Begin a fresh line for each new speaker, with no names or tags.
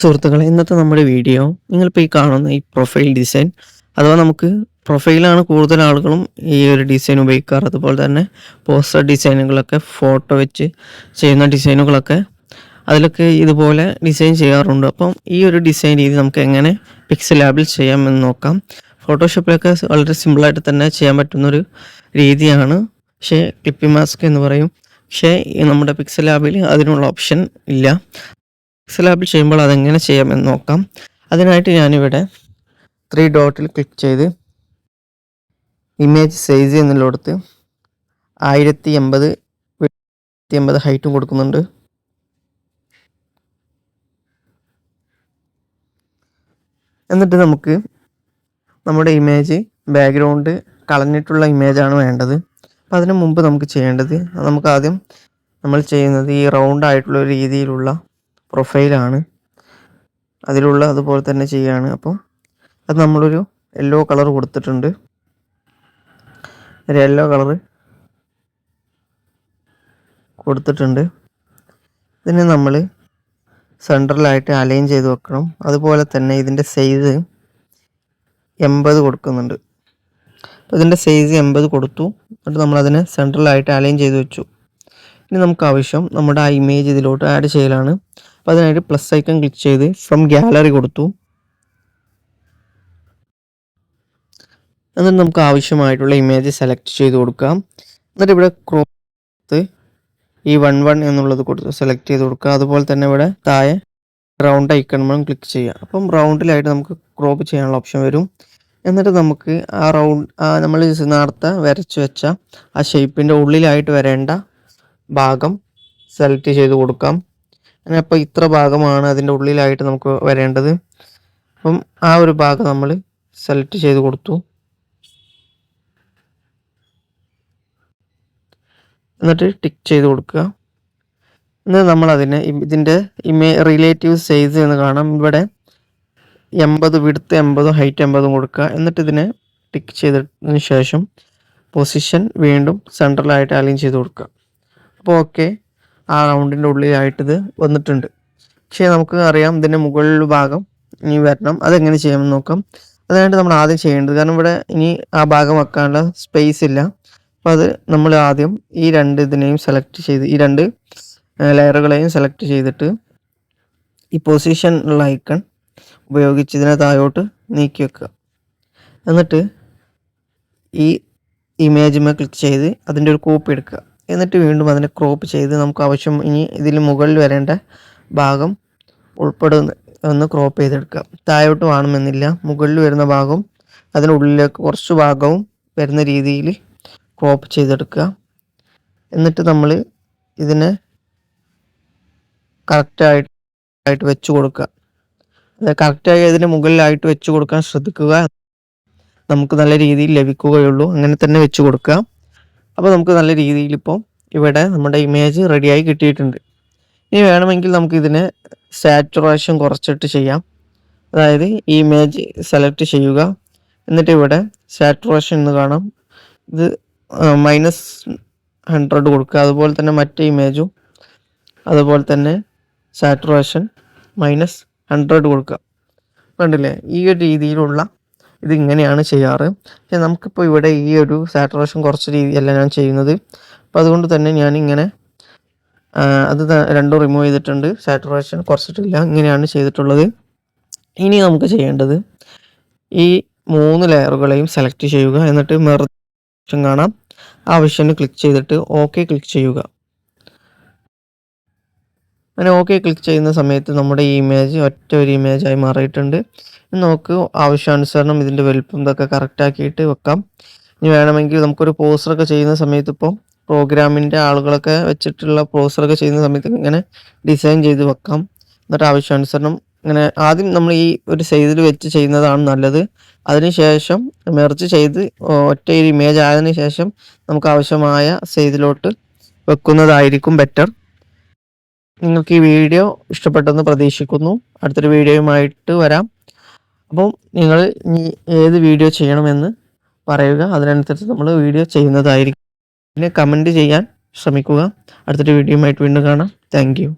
സുഹൃത്തുക്കളെ, ഇന്നത്തെ നമ്മുടെ വീഡിയോ നിങ്ങളിപ്പോൾ ഈ കാണുന്ന ഈ പ്രൊഫൈൽ ഡിസൈൻ അഥവാ നമുക്ക് പ്രൊഫൈലാണ് കൂടുതൽ ആളുകളും ഈ ഒരു ഡിസൈൻ ഉപയോഗിക്കാറ്. അതുപോലെ തന്നെ പോസ്റ്റർ ഡിസൈനുകളൊക്കെ ഫോട്ടോ വെച്ച് ചെയ്യുന്ന ഡിസൈനുകളൊക്കെ അതിലൊക്കെ ഇതുപോലെ ഡിസൈൻ ചെയ്യാറുണ്ട്. അപ്പം ഈ ഒരു ഡിസൈൻ രീതി നമുക്ക് എങ്ങനെ പിക്സൽ ലാബിൽ ചെയ്യാമെന്ന് നോക്കാം. ഫോട്ടോഷോപ്പിലൊക്കെ വളരെ സിമ്പിളായിട്ട് തന്നെ ചെയ്യാൻ പറ്റുന്നൊരു രീതിയാണ്. പക്ഷേ ക്ലിപ്പിംഗ് മാസ്ക് എന്ന് പറയും. പക്ഷേ നമ്മുടെ പിക്സൽ ലാബിൽ അതിനുള്ള ഓപ്ഷൻ ഇല്ല. പിക്സൽ ലാബിൽ ചെയ്യുമ്പോൾ അതെങ്ങനെ ചെയ്യാമെന്ന് നോക്കാം. അതിനായിട്ട് ഞാനിവിടെ 3 ഡോട്ടിൽ ക്ലിക്ക് ചെയ്ത് ഇമേജ് സൈസ് എന്നുള്ളിടത്ത് 1080 ഹൈറ്റും കൊടുക്കുന്നുണ്ട്. എന്നിട്ട് നമുക്ക് നമ്മുടെ ഇമേജ് ബാക്ക്ഗ്രൗണ്ട് കളഞ്ഞിട്ടുള്ള ഇമേജാണ് വേണ്ടത്. അപ്പോൾ അതിനു മുമ്പ് നമുക്ക് ചെയ്യേണ്ടത്, നമുക്ക് ആദ്യം നമ്മൾ ചെയ്യുന്നത് ഈ റൗണ്ട് ആയിട്ടുള്ള ഒരു രീതിയിലുള്ള പ്രൊഫൈലാണ്. അതിലുള്ള അതുപോലെ തന്നെ ചെയ്യുകയാണ്. അപ്പോൾ അത് നമ്മളൊരു യെല്ലോ കളർ കൊടുത്തിട്ടുണ്ട്. ഒരു യെല്ലോ കളർ കൊടുത്തിട്ടുണ്ട്. ഇതിന് നമ്മൾ സെൻട്രലായിട്ട് അലൈൻ ചെയ്ത് വെക്കണം. അതുപോലെ തന്നെ ഇതിൻ്റെ സൈസ് 80 കൊടുക്കുന്നുണ്ട്. അപ്പോൾ ഇതിൻ്റെ സൈസ് 80 കൊടുത്തു. എന്നിട്ട് നമ്മളതിനെ സെൻട്രലായിട്ട് അലൈൻ ചെയ്ത് വെച്ചു. ഇനി നമുക്ക് ആവശ്യം നമ്മുടെ ആ ഇമേജ് ഇതിലോട്ട് ആഡ് ചെയ്യലാണ്. അപ്പോൾ അതിനായിട്ട് പ്ലസ് ഐക്കൺ ക്ലിക്ക് ചെയ്ത് ഫ്രം ഗാലറി കൊടുത്തു. എന്നിട്ട് നമുക്ക് ആവശ്യമായിട്ടുള്ള ഇമേജ് സെലക്ട് ചെയ്ത് കൊടുക്കാം. എന്നിട്ട് ഇവിടെ ക്രോപ്പ് ഈ 11 എന്നുള്ളത് കൊടുത്ത് സെലക്ട് ചെയ്ത് കൊടുക്കുക. അതുപോലെ തന്നെ ഇവിടെ താഴെ റൗണ്ട് ഐക്കൺ ക്ലിക്ക് ചെയ്യുക. അപ്പം റൗണ്ടിലായിട്ട് നമുക്ക് ക്രോപ്പ് ചെയ്യാനുള്ള ഓപ്ഷൻ വരും. എന്നിട്ട് നമുക്ക് ആ നമ്മൾ നേരത്തെ വരച്ച് വെച്ച ആ ഷേപ്പിൻ്റെ ഉള്ളിലായിട്ട് വരേണ്ട ഭാഗം സെലക്ട് ചെയ്ത് കൊടുക്കാം. അങ്ങനെ അപ്പോൾ ഇത്ര ഭാഗമാണ് അതിൻ്റെ ഉള്ളിലായിട്ട് നമുക്ക് വരേണ്ടത്. അപ്പം ആ ഒരു ഭാഗം നമ്മൾ സെലക്ട് ചെയ്ത് കൊടുത്തു. എന്നിട്ട് ടിക്ക് ചെയ്ത് കൊടുക്കുക. എന്നിട്ട് നമ്മൾ അതിനെ ഇതിൻ്റെ റിലേറ്റീവ് സൈസ് എന്ന് കാണാം. ഇവിടെ 80 വിഡ്ത്ത് 80 ഹൈറ്റ് 80 കൊടുക്കുക. എന്നിട്ട് ഇതിനെ ടിക്ക് ചെയ്തതിന് ശേഷം പൊസിഷൻ വീണ്ടും സെൻട്രലായിട്ട് അലൈൻ ചെയ്ത് കൊടുക്കുക. അപ്പോൾ ഓക്കെ, ആ റൗണ്ടിൻ്റെ ഉള്ളിലായിട്ടിത് വന്നിട്ടുണ്ട്. പക്ഷേ നമുക്ക് അറിയാം ഇതിൻ്റെ മുകളിൽ ഭാഗം ഇനി വരണം. അതെങ്ങനെ ചെയ്യാമെന്ന് നോക്കാം. അതിനായിട്ട് നമ്മൾ ആദ്യം ചെയ്യേണ്ടത്, കാരണം ഇവിടെ ഇനി ആ ഭാഗം വെക്കാനുള്ള സ്പേസ് ഇല്ല. അപ്പോൾ അത് നമ്മൾ ആദ്യം ഈ ഇതിനെയും സെലക്ട് ചെയ്ത് ഈ 2 ലെയറുകളെയും സെലക്ട് ചെയ്തിട്ട് ഈ പൊസിഷൻ ഉള്ള ഐക്കൺ ഉപയോഗിച്ച് ഇതിനെ താഴോട്ട് നീക്കി വെക്കുക. എന്നിട്ട് ഈ ഇമേജുമേ ക്ലിക്ക് ചെയ്ത് അതിൻ്റെ ഒരു കോപ്പി എടുക്കുക. എന്നിട്ട് വീണ്ടും അതിനെ ക്രോപ്പ് ചെയ്ത് നമുക്ക് ആവശ്യം ഇനി ഇതിൽ മുകളിൽ വരേണ്ട ഭാഗം ഒന്ന് ക്രോപ്പ് ചെയ്തെടുക്കുക. താഴോട്ട് വേണമെന്നില്ല, മുകളിൽ വരുന്ന ഭാഗം അതിനുള്ളിലേക്ക് കുറച്ച് ഭാഗവും വരുന്ന രീതിയിൽ ക്രോപ്പ് ചെയ്തെടുക്കുക. എന്നിട്ട് നമ്മൾ ഇതിനെ കറക്റ്റായിട്ട് വെച്ച് കൊടുക്കുക. അത് കറക്റ്റായി അതിന് മുകളിലായിട്ട് വെച്ച് കൊടുക്കാൻ ശ്രദ്ധിക്കുക. നമുക്ക് നല്ല രീതിയിൽ ലഭിക്കുകയുള്ളൂ. അങ്ങനെ തന്നെ വെച്ച് കൊടുക്കുക. അപ്പോൾ നമുക്ക് നല്ല രീതിയിൽ ഇപ്പോൾ ഇവിടെ നമ്മുടെ ഇമേജ് റെഡിയായി കിട്ടിയിട്ടുണ്ട്. ഇനി വേണമെങ്കിൽ നമുക്ക് ഇതിനെ സാച്ചുറേഷൻ കുറച്ചിട്ട് ചെയ്യാം. അതായത് ഈ ഇമേജ് സെലക്ട് ചെയ്യുക. എന്നിട്ട് ഇവിടെ സാച്ചുറേഷൻ എന്ന് കാണാം, ഇത് -100 കൊടുക്കുക. അതുപോലെ തന്നെ മറ്റേ ഇമേജും അതുപോലെ തന്നെ സാച്ചുറേഷൻ -100 കൊടുക്കുക. കണ്ടില്ലേ, ഈ ഒരു രീതിയിലുള്ള ഇതിങ്ങനെയാണ് ചെയ്യാറ്. പക്ഷേ നമുക്കിപ്പോൾ ഇവിടെ ഈ ഒരു സാച്ചുറേഷൻ കുറച്ച് രീതിയല്ല ഞാൻ ചെയ്യുന്നത്. അപ്പോൾ അതുകൊണ്ട് തന്നെ ഞാനിങ്ങനെ അത് രണ്ടും റിമൂവ് ചെയ്തിട്ടുണ്ട്. സാച്ചുറേഷൻ കുറച്ചിട്ടില്ല, ഇങ്ങനെയാണ് ചെയ്തിട്ടുള്ളത്. ഇനി നമുക്ക് ചെയ്യേണ്ടത് ഈ 3 ലെയറുകളെയും സെലക്ട് ചെയ്യുക. എന്നിട്ട് മെർജ് കാണാം, ആ ഓപ്ഷന് ക്ലിക്ക് ചെയ്തിട്ട് ഓക്കെ ക്ലിക്ക് ചെയ്യുക. അങ്ങനെ ഓക്കെ ക്ലിക്ക് ചെയ്യുന്ന സമയത്ത് നമ്മുടെ ഈ ഇമേജ് ഒറ്റ ഒരു ഇമേജായി മാറിയിട്ടുണ്ട്. നമുക്ക് ആവശ്യാനുസരണം ഇതിൻ്റെ വലുപ്പം ഇതൊക്കെ കറക്റ്റാക്കിയിട്ട് വെക്കാം. ഇനി വേണമെങ്കിൽ നമുക്കൊരു പോസ്റ്ററൊക്കെ ചെയ്യുന്ന സമയത്ത് ഇപ്പോൾ പ്രോഗ്രാമിൻ്റെ ആളുകളൊക്കെ വെച്ചിട്ടുള്ള പോസ്റ്ററൊക്കെ ചെയ്യുന്ന സമയത്ത് ഇങ്ങനെ ഡിസൈൻ ചെയ്ത് വെക്കാം. എന്നിട്ട് ആവശ്യാനുസരണം ഇങ്ങനെ ആദ്യം നമ്മൾ ഈ ഒരു സൈസിൽ വെച്ച് ചെയ്യുന്നതാണ് നല്ലത്. അതിനുശേഷം മെർജ് ചെയ്ത് ഒറ്റ ഒരു ഇമേജ് ആയതിനു ശേഷം നമുക്ക് ആവശ്യമായ സൈസിലോട്ട് വെക്കുന്നതായിരിക്കും ബെറ്റർ. നിങ്ങൾക്ക് ഈ വീഡിയോ ഇഷ്ടപ്പെട്ടെന്ന് പ്രതീക്ഷിക്കുന്നു. അടുത്തൊരു വീഡിയോയുമായിട്ട് വരാം. അപ്പോൾ നിങ്ങൾ ഇനി ഏത് വീഡിയോ ചെയ്യണമെന്ന് പറയുക, അതിനനുസരിച്ച് നമ്മൾ വീഡിയോ ചെയ്യുന്നതായിരിക്കും. പിന്നെ കമൻറ്റ് ചെയ്യാൻ ശ്രമിക്കുക. അടുത്തൊരു വീഡിയോയുമായിട്ട് വീണ്ടും കാണാം. Thank you.